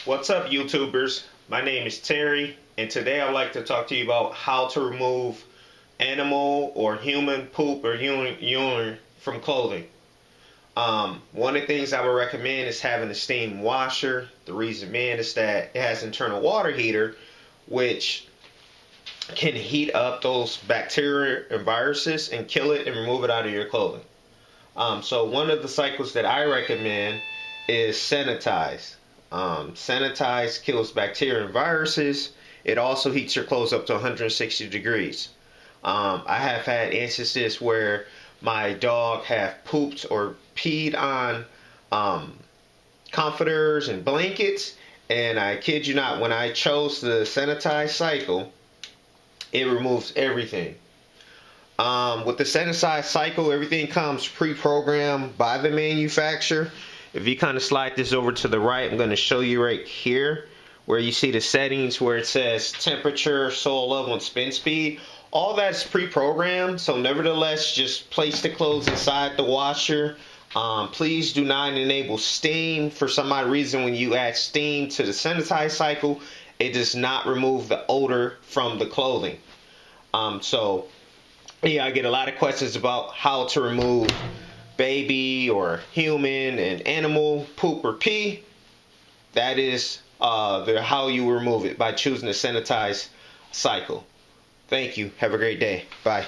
What's up, YouTubers? My name is Terry, and today I'd like to talk to you about how to remove animal or human poop or urine from clothing. One of the things I would recommend is having a steam washer. The reason being is that it has internal water heater, which can heat up those bacteria and viruses and kill it and remove it out of your clothing. So one of the cycles that I recommend is sanitize. Sanitize kills bacteria and viruses. It also heats your clothes up to 160 degrees. I have had instances where my dog have pooped or peed on comforters and blankets, and I kid you not, when I chose the sanitize cycle, it removes everything. With the sanitize cycle, everything comes pre-programmed by the manufacturer. If you kind of slide this over to the right, I'm going to show you right here where you see the settings where it says temperature, soil level, and spin speed. All that's pre-programmed, so nevertheless, just place the clothes inside the washer. Please do not enable steam. For some odd reason, when you add steam to the sanitize cycle, it does not remove the odor from the clothing. Yeah, I get a lot of questions about how to remove baby or human and animal poop or pee. That is how you remove it, by choosing the sanitize cycle. Thank you. Have a great day. Bye.